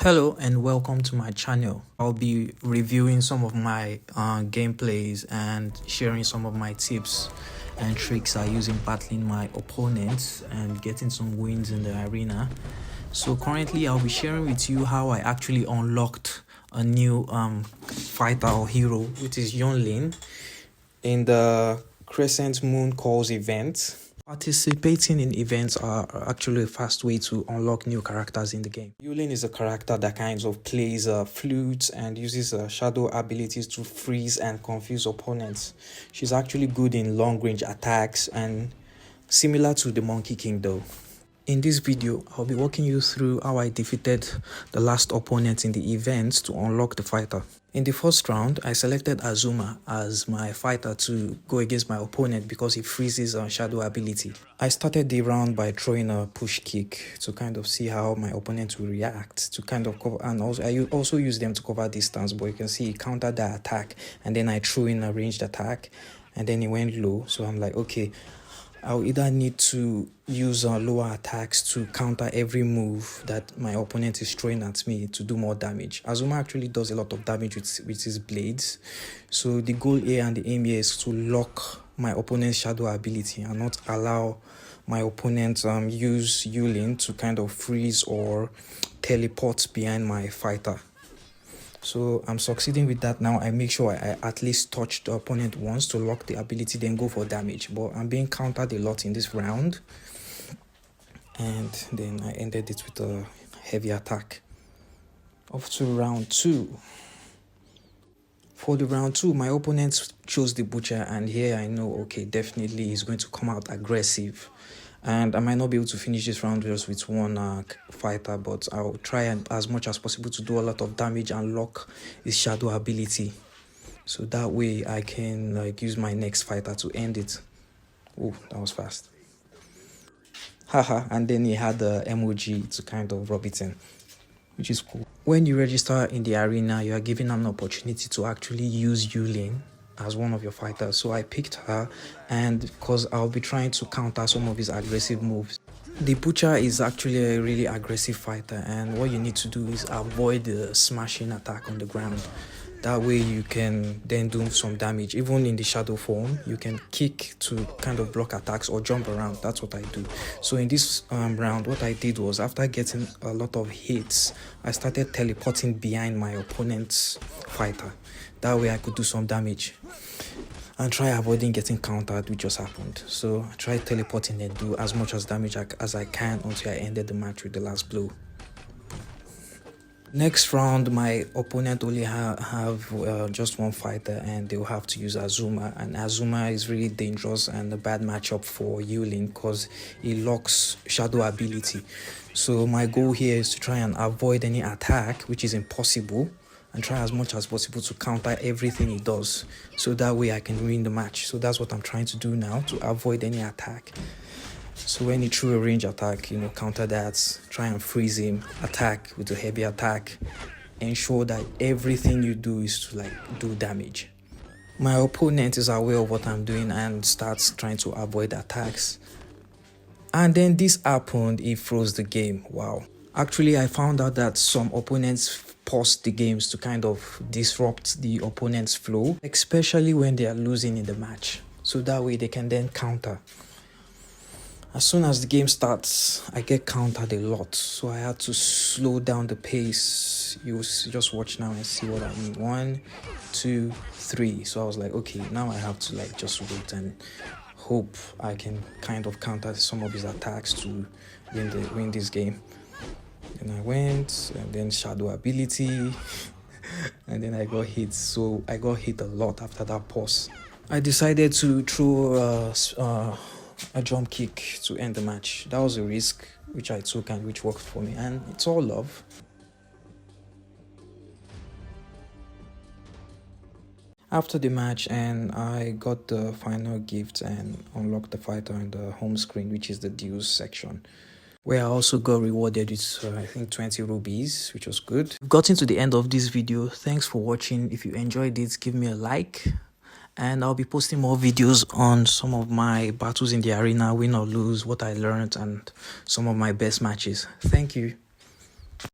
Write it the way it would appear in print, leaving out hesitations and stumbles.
Hello and welcome to my channel. I'll be reviewing some of my gameplays and sharing some of my tips and tricks I use in battling my opponents and getting some wins in the arena. So currently I'll be sharing with you how I actually unlocked a new fighter or hero, which is Yunlin, in the Crescent Moon Calls event. Participating in events are actually a fast way to unlock new characters in the game. Yunlin is a character that kind of plays flutes and uses shadow abilities to freeze and confuse opponents. She's actually good in long range attacks and similar to the Monkey King though. In this video, I'll be walking you through how I defeated the last opponent in the event to unlock the fighter. In the first round, I selected Azuma as my fighter to go against my opponent because he freezes on shadow ability. I started the round by throwing a push kick to kind of see how my opponent will react to kind of cover, and also I also use them to cover distance, but you can see he countered that attack and then I threw in a ranged attack and then he went low. So I'm like, okay, I'll either need to use lower attacks to counter every move that my opponent is throwing at me to do more damage. Azuma actually does a lot of damage with his blades. So the goal here and the aim here is to lock my opponent's shadow ability and not allow my opponent use Yunlin to kind of freeze or teleport behind my fighter. So I'm succeeding with that now. I make sure I at least touch the opponent once to lock the ability, then go for damage. But I'm being countered a lot in this round. And then I ended it with a heavy attack. Off to round 2. For the round 2, my opponent chose the butcher, and here I know, okay, definitely he's going to come out aggressive. And I might not be able to finish this round just with one fighter, but I'll try as much as possible to do a lot of damage and lock his shadow ability. So that way I can use my next fighter to end it. Oh, that was fast. Haha, and then he had the emoji to kind of rub it in, which is cool. When you register in the arena, you are given an opportunity to actually use Yunlin as one of your fighters. So I picked her, and because I'll be trying to counter some of his aggressive moves. The butcher is actually a really aggressive fighter, and what you need to do is avoid the smashing attack on the ground. That way you can then do some damage. Even in the shadow form, you can kick to kind of block attacks or jump around. That's what I do. So in this round, what I did was, after getting a lot of hits, I started teleporting behind my opponent's fighter. That way I could do some damage and try avoiding getting countered, which just happened. So I tried teleporting and do as much as damage as I can until I ended the match with the last blow. Next round, my opponent only have just one fighter, and they'll have to use Azuma. And Azuma is really dangerous and a bad matchup for Yunlin because he locks shadow ability. So my goal here is to try and avoid any attack, which is impossible, and try as much as possible to counter everything he does, so that way I can win the match. So that's what I'm trying to do now, to avoid any attack. So when he threw a range attack, counter that, try and freeze him, attack with a heavy attack, ensure that everything you do is to do damage. My opponent is aware of what I'm doing and starts trying to avoid attacks. And then this happened, he froze the game. Wow. Actually, I found out that some opponents pause the games to kind of disrupt the opponent's flow, especially when they are losing in the match. So that way they can then counter. As soon as the game starts, I get countered a lot, so I had to slow down the pace. You just watch now and see what I mean. 1, 2, 3. So I was like, okay, now I have to just wait and hope I can kind of counter some of his attacks to win this game. And I went, and then shadow ability, and then I got hit. So I got hit a lot after that pause. I decided to throw a jump kick to end the match. That was a risk which I took and which worked for me, and it's all love. After the match, and I got the final gift and unlocked the fighter in the home screen, which is the deals section, where I also got rewarded with I think 20 rubies, which was good. We've gotten to the end of this video. Thanks for watching. If you enjoyed it, give me a like. And I'll be posting more videos on some of my battles in the arena, win or lose, what I learned, and some of my best matches. Thank you.